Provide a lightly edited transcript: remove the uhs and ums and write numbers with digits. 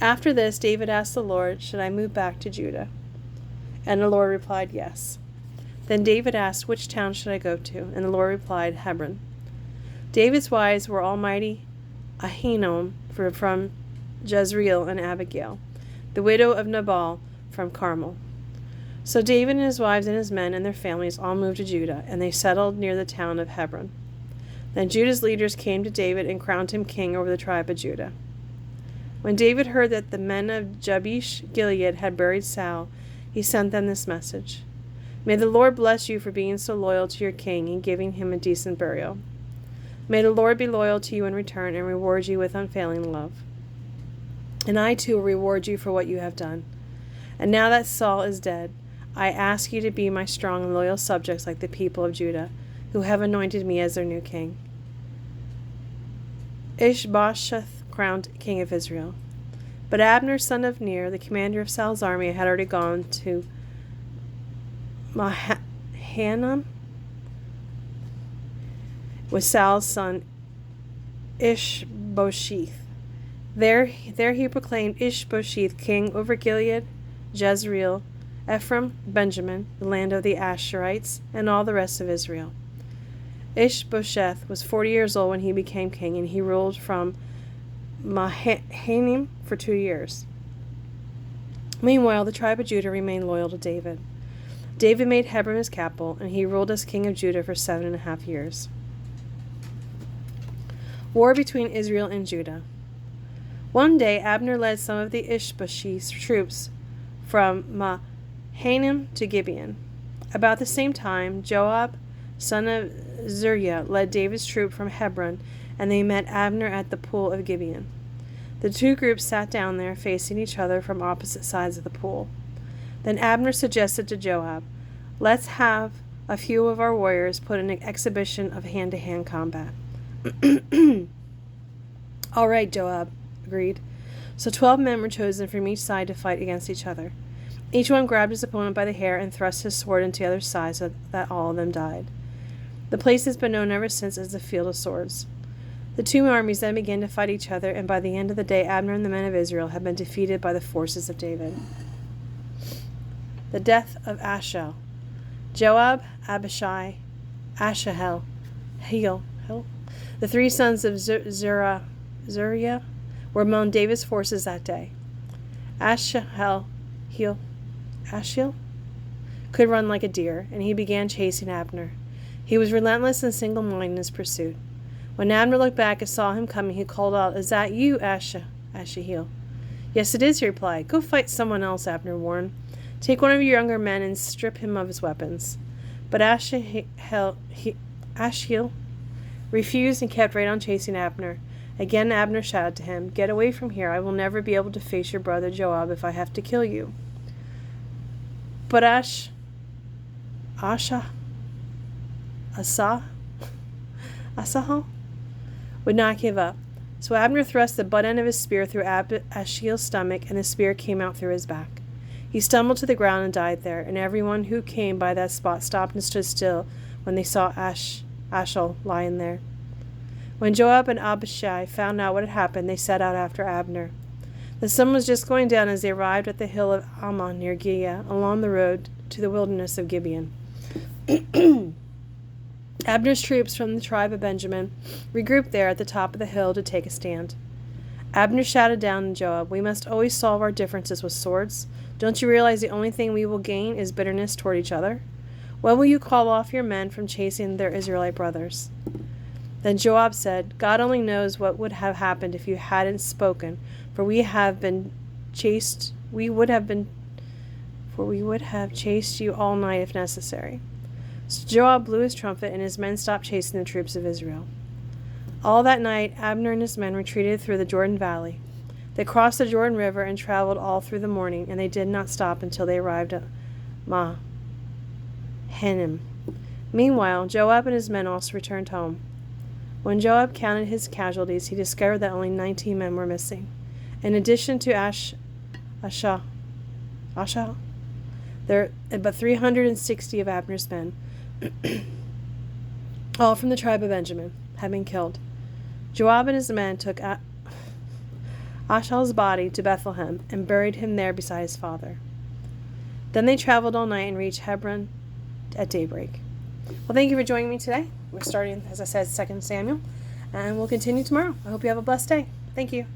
After this, David asked the Lord, "Should I move back to Judah?" And the Lord replied, "Yes." Then David asked, "Which town should I go to?" And the Lord replied, "Hebron." David's wives were Almighty Ahinoam from Jezreel, and Abigail, the widow of Nabal from Carmel. So David and his wives and his men and their families all moved to Judah, and they settled near the town of Hebron. Then Judah's leaders came to David and crowned him king over the tribe of Judah. When David heard that the men of Jabesh Gilead had buried Saul, he sent them this message: "May the Lord bless you for being so loyal to your king and giving him a decent burial. May the Lord be loyal to you in return and reward you with unfailing love. And I too will reward you for what you have done. And now that Saul is dead, I ask you to be my strong and loyal subjects like the people of Judah, who have anointed me as their new king." Ishbosheth crowned king of Israel. But Abner, son of Ner, the commander of Saul's army, had already gone to Mahanaim with Saul's son Ishbosheth. There he proclaimed Ishbosheth king over Gilead, Jezreel, Ephraim, Benjamin, the land of the Asherites, and all the rest of Israel. Ishbosheth was 40 years old when he became king, and he ruled from Mahanaim for 2 years. Meanwhile, the tribe of Judah remained loyal to David. David made Hebron his capital, and he ruled as king of Judah for 7.5 years. War between Israel and Judah. One day, Abner led some of the Ishbosheth's troops from Mahanaim to Gibeon. About the same time, Joab, son of Zeruiah, led David's troop from Hebron, and they met Abner at the pool of Gibeon. The two groups sat down there, facing each other from opposite sides of the pool. Then Abner suggested to Joab, "Let's have a few of our warriors put in an exhibition of hand-to-hand combat." "All right," Joab agreed. So 12 men were chosen from each side to fight against each other. Each one grabbed his opponent by the hair and thrust his sword into the other side so that all of them died. The place has been known ever since as the Field of Swords. The two armies then began to fight each other, and by the end of the day, Abner and the men of Israel had been defeated by the forces of David. The death of Asahel. Joab, Abishai, Asahel, the three sons of Zeruiah, were among David's forces that day. Asahel could run like a deer, and he began chasing Abner. He was relentless and single-minded in his pursuit. When Abner looked back and saw him coming, he called out, "Is that you, Asahel?" "Yes, it is," he replied. "Go fight someone else," Abner warned. "Take one of your younger men and strip him of his weapons." But Asahel refused and kept right on chasing Abner. Again Abner shouted to him, "Get away from here. I will never be able to face your brother Joab if I have to kill you." But Asahel would not give up. So Abner thrust the butt end of his spear through Asahel's stomach, and the spear came out through his back. He stumbled to the ground and died there, and everyone who came by that spot stopped and stood still when they saw Asahel lying there. When Joab and Abishai found out what had happened, they set out after Abner. The sun was just going down as they arrived at the hill of Ammon near Gibeah, along the road to the wilderness of Gibeon. Abner's troops from the tribe of Benjamin regrouped there at the top of the hill to take a stand. Abner shouted down to Joab, "We must always solve our differences with swords. Don't you realize the only thing we will gain is bitterness toward each other? When will you call off your men from chasing their Israelite brothers?" Then Joab said, "God only knows what would have happened if you hadn't spoken, for we would have chased you all night if necessary." So Joab blew his trumpet, and his men stopped chasing the troops of Israel. All that night, Abner and his men retreated through the Jordan Valley. They crossed the Jordan River and traveled all through the morning, and they did not stop until they arrived at Mahanaim. Meanwhile, Joab and his men also returned home. When Joab counted his casualties, he discovered that only 19 men were missing. In addition to Asahel, there were but 360 of Abner's men, all from the tribe of Benjamin, had been killed. Joab and his men took Asahel's body to Bethlehem and buried him there beside his father. Then they traveled all night and reached Hebron at daybreak. Well, thank you for joining me today. We're starting, as I said, 2 Samuel, and we'll continue tomorrow. I hope you have a blessed day. Thank you.